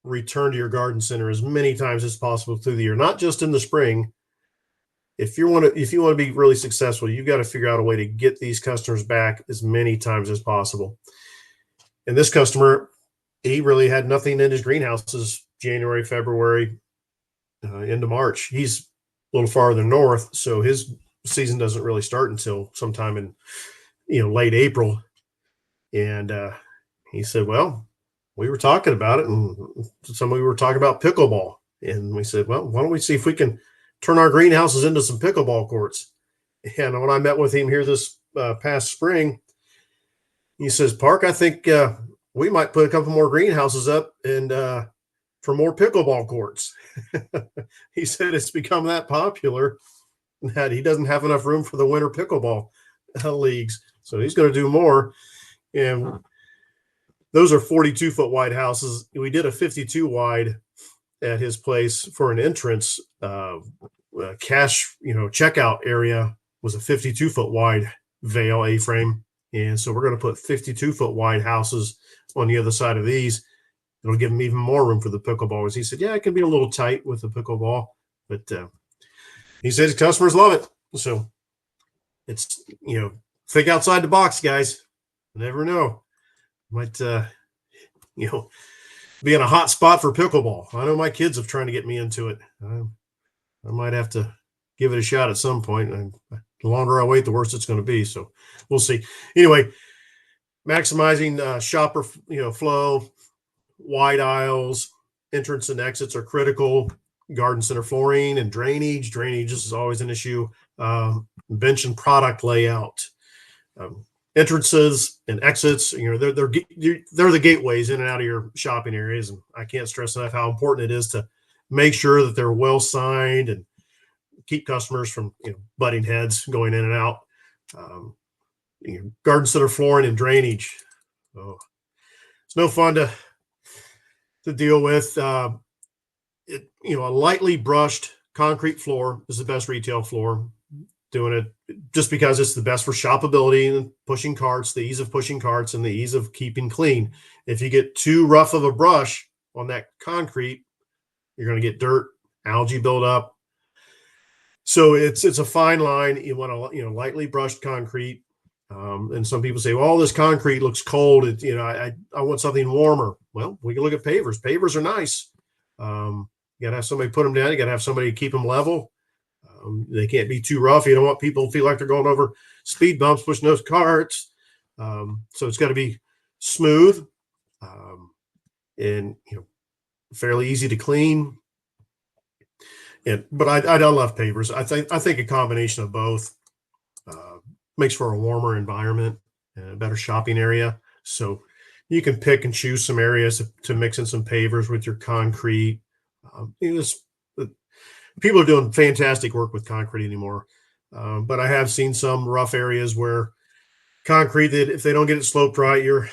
return to your garden center as many times as possible through the year, not just in the spring. If you want to be really successful, you've got to figure out a way to get these customers back as many times as possible. And this customer, he really had nothing in his greenhouses January, February, into March. He's a little farther north, so his season doesn't really start until sometime in late April. And he said, well, we were talking about it, and we were talking about pickleball, and we said, well, why don't we see if we can turn our greenhouses into some pickleball courts. And when I met with him here this past spring, he says, Park, I think we might put a couple more greenhouses up and for more pickleball courts. He said it's become that popular that he doesn't have enough room for the winter pickleball leagues. So he's going to do more. And those are 42-foot wide houses. We did a 52 wide at his place for an entrance. Cash, checkout area was a 52-foot wide veil A-frame. And so we're going to put 52-foot wide houses on the other side of these. It'll give him even more room for the pickleball. He said, yeah, it can be a little tight with the pickleball, but he said his customers love it. So it's, think outside the box, guys. You never know. Might, be in a hot spot for pickleball. I know my kids have trying to get me into it. I might have to give it a shot at some point. And the longer I wait, the worse it's going to be. So we'll see. Anyway, maximizing shopper, flow, wide aisles, entrance and exits are critical. Garden center flooring and drainage. Drainage is always an issue. Bench and product layout. Entrances and exits, they're the gateways in and out of your shopping areas. And I can't stress enough how important it is to make sure that they're well signed and keep customers from butting heads going in and out. Garden center flooring and drainage. Oh, it's no fun to deal with. A lightly brushed concrete floor is the best retail floor. Doing it just because it's the best for shoppability and pushing carts, the ease of pushing carts and the ease of keeping clean. If you get too rough of a brush on that concrete, you're going to get dirt, algae build up. So it's a fine line. You want to lightly brushed concrete. And some people say, well, this concrete looks cold. I want something warmer. Well, we can look at pavers. Pavers are nice. You got to have somebody put them down. You got to have somebody keep them level. They can't be too rough. You don't want people to feel like they're going over speed bumps, pushing those carts. So it's got to be smooth. And fairly easy to clean. But I don't love pavers. I think a combination of both makes for a warmer environment and a better shopping area. So you can pick and choose some areas to mix in some pavers with your concrete. People are doing fantastic work with concrete anymore. But I have seen some rough areas where concrete, that if they don't get it sloped right, you're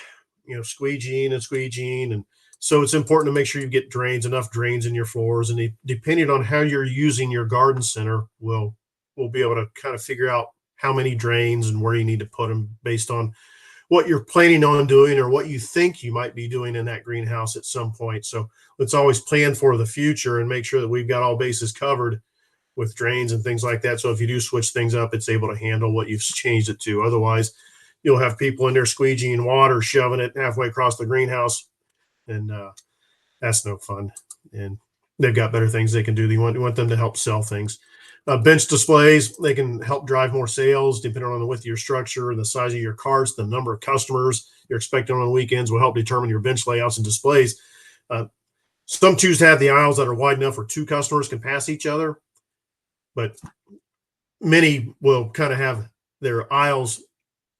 squeegeeing, and so it's important to make sure you get enough drains in your floors, and depending on how you're using your garden center, we'll be able to kind of figure out how many drains and where you need to put them based on what you're planning on doing or what you think you might be doing in that greenhouse at some point. So let's always plan for the future and make sure that we've got all bases covered with drains and things like that. So if you do switch things up, it's able to handle what you've changed it to. Otherwise, you'll have people in there squeegeeing water, shoving it halfway across the greenhouse, and that's no fun. And they've got better things they can do. You want them to help sell things. Bench displays, they can help drive more sales depending on the width of your structure and the size of your carts. The number of customers you're expecting on the weekends will help determine your bench layouts and displays. Some choose to have the aisles that are wide enough where two customers can pass each other, but many will kind of have their aisles.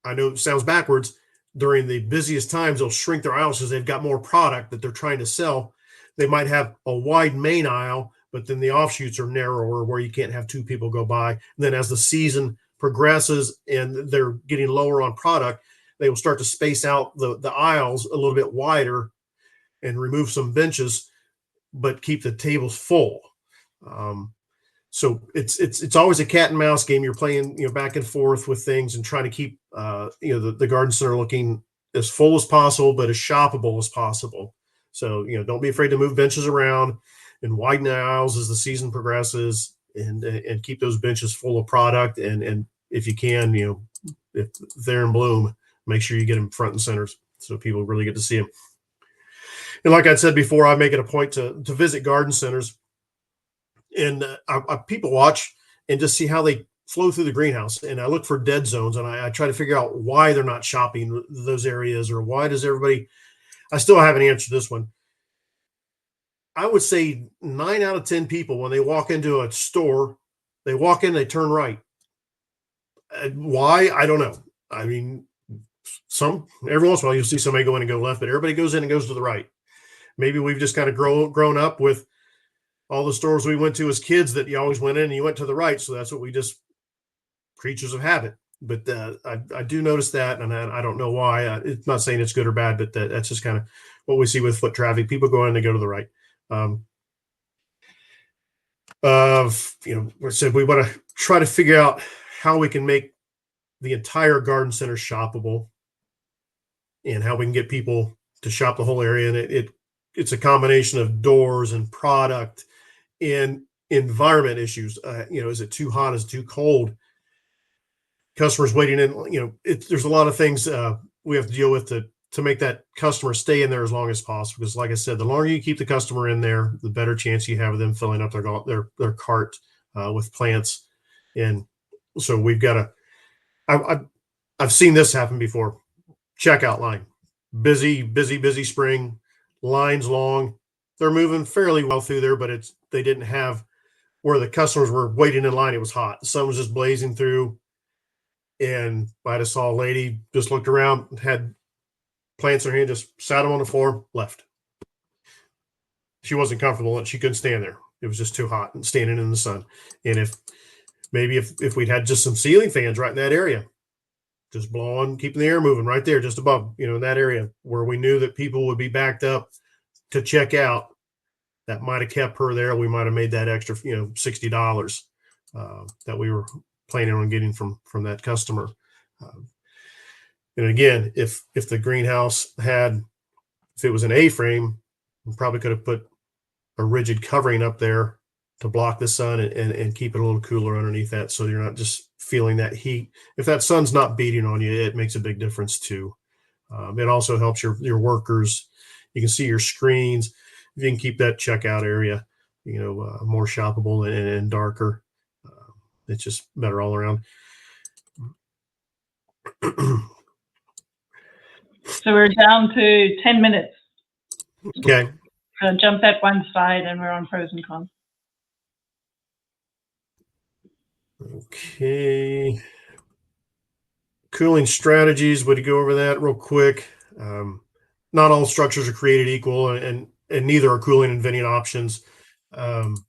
I know it sounds backwards. During the busiest times, they'll shrink their aisles because they've got more product that they're trying to sell. They might have a wide main aisle, but then the offshoots are narrower where you can't have two people go by. And then as the season progresses and they're getting lower on product, they will start to space out the aisles a little bit wider and remove some benches, but keep the tables full. So it's always a cat and mouse game. You're playing, back and forth with things and trying to keep, the garden center looking as full as possible, but as shoppable as possible. So, don't be afraid to move benches around and widen the aisles as the season progresses, and keep those benches full of product. And if you can, if they're in bloom, make sure you get them front and centers so people really get to see them. And like I said before, I make it a point to visit garden centers, and people watch and just see how they flow through the greenhouse. And I look for dead zones, and I try to figure out why they're not shopping those areas, or why does everybody. I still haven't answered this one. I would say 9 out of 10 people, when they walk into a store, they walk in, they turn right. Why? I don't know. I mean, every once in a while you'll see somebody go in and go left, but everybody goes in and goes to the right. Maybe we've just kind of grown up with all the stores we went to as kids that you always went in and you went to the right. So that's what we just, creatures of habit. But I do notice that, and I don't know why. It's not saying it's good or bad, but that's just kind of what we see with foot traffic. People go in and they go to the right. We said we want to try to figure out how we can make the entire garden center shoppable, and how we can get people to shop the whole area. And it's a combination of doors and product and environment issues. Is it too hot? Is it too cold? Customers waiting in, there's a lot of things we have to deal with to make that customer stay in there as long as possible. Because like I said, the longer you keep the customer in there, the better chance you have of them filling up their cart with plants. And so we've got I've seen this happen before. Checkout line, busy spring, lines long. They're moving fairly well through there, but they didn't have where the customers were waiting in line. It was hot. The sun was just blazing through. And I just saw a lady just looked around, had plants in her hand, just sat them on the floor, left. She wasn't comfortable and she couldn't stand there. It was just too hot and standing in the sun. And if we'd had just some ceiling fans right in that area, just blowing, keeping the air moving right there, just above, in that area where we knew that people would be backed up to check out, that might have kept her there. We might have made that extra, $60 that we were planning on getting from that customer. And again, if the greenhouse if it was an A-frame, we probably could have put a rigid covering up there to block the sun and keep it a little cooler underneath that, so you're not just feeling that heat. If that sun's not beating on you, it makes a big difference too. It also helps your workers. You can see your screens. If you can keep that checkout area, more shoppable and darker, it's just better all around. So we're down to 10 minutes. Okay. So jump that one slide and we're on pros and cons. Okay. Cooling strategies, would you go over that real quick? Not all structures are created equal, and neither are cooling and venting options. Um,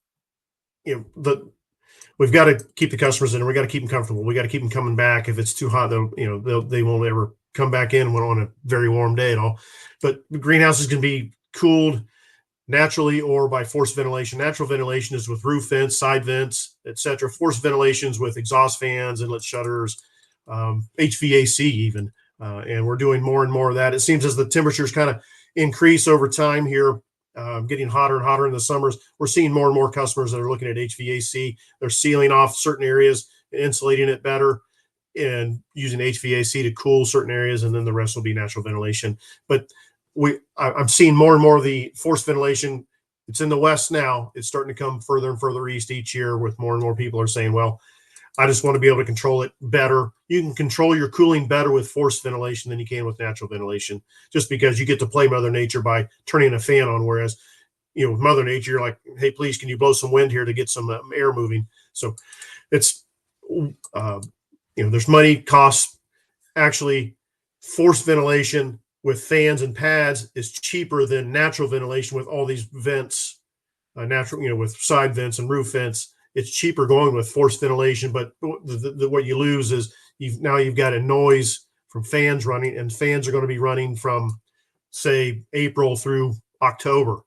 we've got to keep the customers in. We got to keep them comfortable. We got to keep them coming back. If it's too hot, they won't ever come back in when on a very warm day at all. But greenhouses can be cooled naturally or by forced ventilation. Natural ventilation is with roof vents, side vents, etc. Forced ventilation is with exhaust fans, inlet shutters, HVAC even. And we're doing more and more of that. It seems as the temperatures kind of increase over time here, getting hotter and hotter in the summers, we're seeing more and more customers that are looking at HVAC. They're sealing off certain areas, insulating it better, and using HVAC to cool certain areas, and then the rest will be natural ventilation. But I'm seeing more and more of the forced ventilation. It's in the West now. It's starting to come further and further east each year, with more and more people are saying, well, I just want to be able to control it better. You can control your cooling better with forced ventilation than you can with natural ventilation, just because you get to play Mother Nature by turning a fan on. Whereas, with Mother Nature, you're like, hey, please, can you blow some wind here to get some air moving? So it's, there's money, costs. Actually, forced ventilation with fans and pads is cheaper than natural ventilation with all these vents, with side vents and roof vents. It's cheaper going with forced ventilation, but what you lose is you've got a noise from fans running, and fans are going to be running from, say, April through October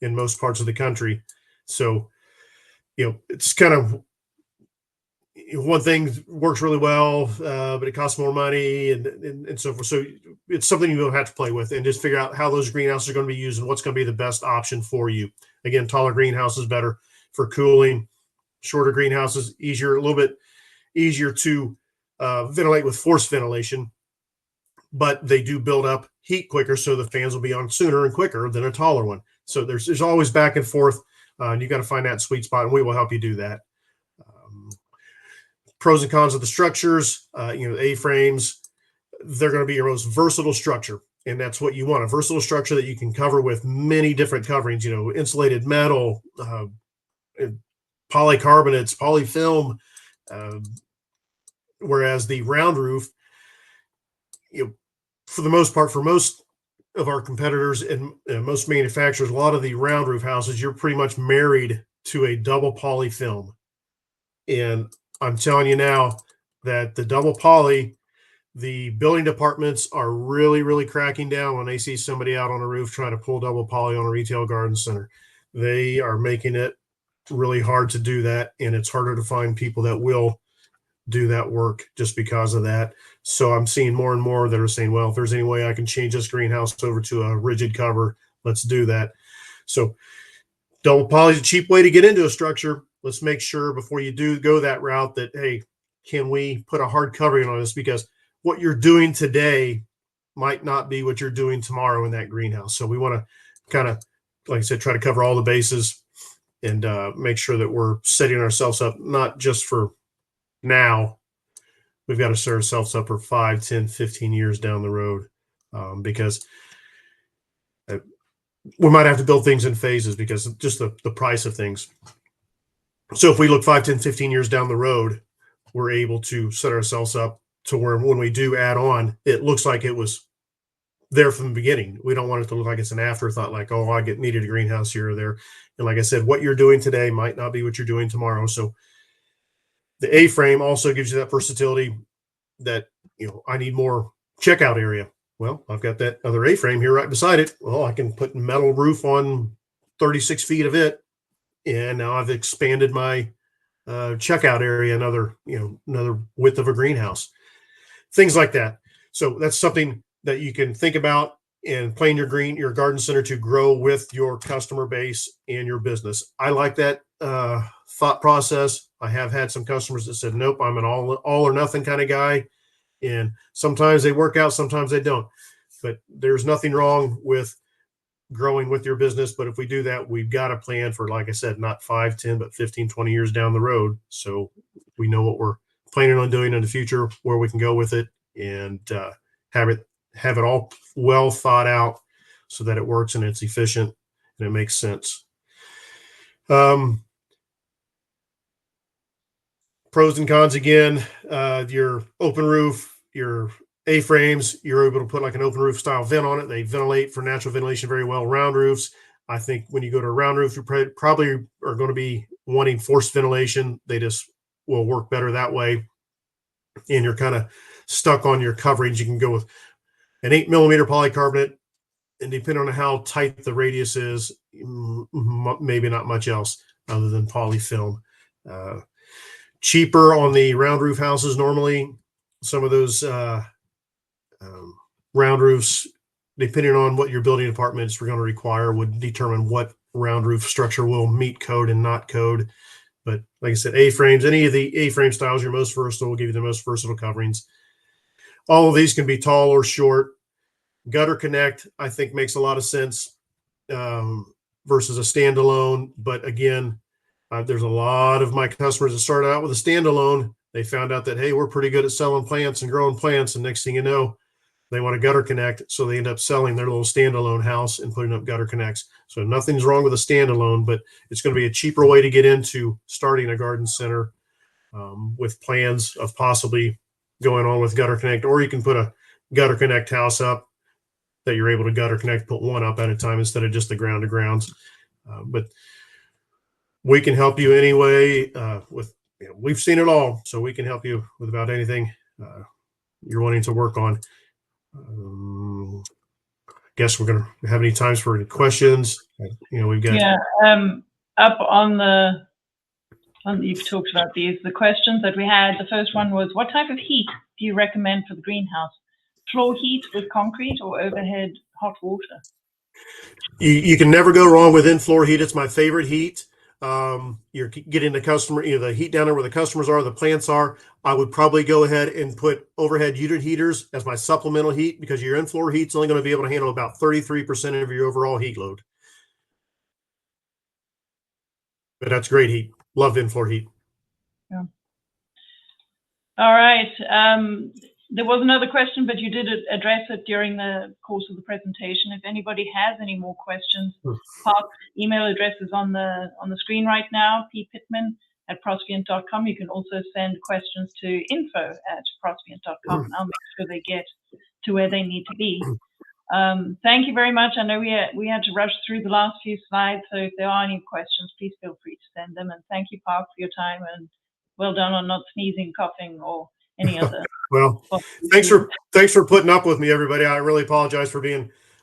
in most parts of the country. So, it's kind of one thing works really well, but it costs more money and so forth. So it's something you will have to play with and just figure out how those greenhouses are going to be used and what's going to be the best option for you. Again, taller greenhouses better for cooling. Shorter greenhouses, a little bit easier to ventilate with forced ventilation, but they do build up heat quicker, so the fans will be on sooner and quicker than a taller one. So there's always back and forth, and you got to find that sweet spot, and we will help you do that. Pros and cons of the structures, the A-frames, they're going to be your most versatile structure, and that's what you want, a versatile structure that you can cover with many different coverings, insulated metal, polycarbonates, polyfilm, whereas the round roof, for the most part, for most of our competitors and most manufacturers, a lot of the round roof houses, you're pretty much married to a double poly film. And I'm telling you now that the double poly, the building departments are really, really cracking down when they see somebody out on a roof trying to pull double poly on a retail garden center. They are making it really hard to do that, and it's harder to find people that will do that work just because of that. So I'm seeing more and more that are saying, well, if there's any way I can change this greenhouse over to a rigid cover, let's do that. So double poly is a cheap way to get into a structure. Let's make sure before you do go that route that, hey, can we put a hard covering on this? Because what you're doing today might not be what you're doing tomorrow in that greenhouse. So we want to kind of, like I said, try to cover all the bases and make sure that we're setting ourselves up, not just for now. We've got to set ourselves up for 5, 10, 15 years down the road, because we might have to build things in phases because of just the price of things. So if we look 5, 10, 15 years down the road, we're able to set ourselves up to where when we do add on, it looks like it was there from the beginning. We don't want it to look like it's an afterthought, like, oh, I needed a greenhouse here or there. And like I said, what you're doing today might not be what you're doing tomorrow. So the A-frame also gives you that versatility that, I need more checkout area. Well, I've got that other A-frame here right beside it. Well, I can put metal roof on 36 feet of it. And now I've expanded my checkout area, another width of a greenhouse, things like that. So that's something that you can think about and plan your garden center to grow with your customer base and your business. I like that thought process. I have had some customers that said, nope, I'm an all or nothing kind of guy. And sometimes they work out, sometimes they don't. But there's nothing wrong with growing with your business. But if we do that, we've got a plan for, like I said, not 5, 10, but 15, 20 years down the road. So we know what we're planning on doing in the future, where we can go with it, and have it all well thought out so that it works and it's efficient and it makes sense. Pros and cons again, your open roof, your A-frames, you're able to put like an open roof style vent on it. They ventilate for natural ventilation very well. Round roofs, I think when you go to a round roof, you probably are going to be wanting forced ventilation. They just will work better that way. And you're kind of stuck on your coverage. You can go with an 8mm polycarbonate, and depending on how tight the radius is, maybe not much else other than polyfilm. Cheaper on the round roof houses normally. Some of those round roofs, depending on what your building departments are going to require, would determine what round roof structure will meet code and not code. But like I said, A-frames, any of the A-frame styles, your most versatile will give you the most versatile coverings. All of these can be tall or short. Gutter connect, I think, makes a lot of sense versus a standalone. But again, there's a lot of my customers that started out with a standalone. They found out that, hey, we're pretty good at selling plants and growing plants. And next thing you know, they want a gutter connect. So they end up selling their little standalone house and putting up gutter connects. So nothing's wrong with a standalone, but it's going to be a cheaper way to get into starting a garden center with plans of possibly going on with gutter connect, or you can put a gutter connect house up that you're able to gutter connect, put one up at a time instead of just the ground to grounds. But we can help you anyway with, we've seen it all. So we can help you with about anything you're wanting to work on. Guess we're going to have any times for any questions. We've got. Yeah. Up on the, you've talked about the questions that we had. The first one was, what type of heat do you recommend for the greenhouse? Floor heat with concrete or overhead hot water? You can never go wrong with in-floor heat. It's my favorite heat. You're getting the customer, the heat down there where the customers are, the plants are. I would probably go ahead and put overhead unit heaters as my supplemental heat, because your in-floor heat's only going to be able to handle about 33% of your overall heat load. But that's great heat. Love in-floor heat. Yeah. All right. There was another question, but you did address it during the course of the presentation. If anybody has any more questions, Park's email address is on the screen right now, ppittman@prospient.com. You can also send questions to info@prospient.com, and I'll make sure they get to where they need to be. Thank you very much. I know we had to rush through the last few slides, so if there are any questions, please feel free to send them. And thank you, Park, for your time, and well done on not sneezing, coughing, or any other. Well, thanks for putting up with me, everybody. I really apologize for being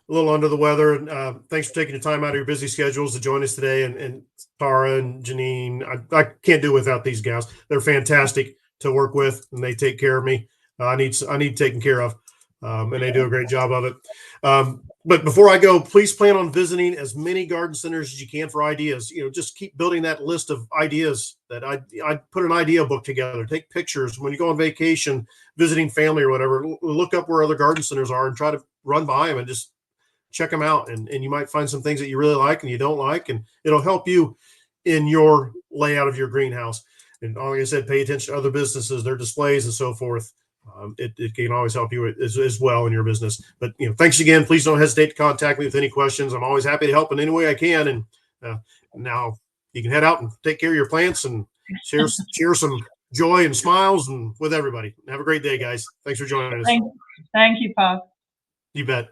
a little under the weather. And thanks for taking the time out of your busy schedules to join us today. And Tara and Janine, I can't do without these guys. They're fantastic to work with, and they take care of me. I need taken care of, and they do a great job of it. But before I go, please plan on visiting as many garden centers as you can for ideas. Just keep building that list of ideas. That I put an idea book together. Take pictures when you go on vacation, visiting family or whatever. Look up where other garden centers are and try to run by them and just check them out. And you might find some things that you really like and you don't like, and it'll help you in your layout of your greenhouse. And like I said, pay attention to other businesses, their displays and so forth. It can always help you as well in your business. But thanks again. Please don't hesitate to contact me with any questions. I'm always happy to help in any way I can. And now you can head out and take care of your plants and share some joy and smiles and with everybody. Have a great day, guys. Thanks for joining us. Thank you, Park. You bet.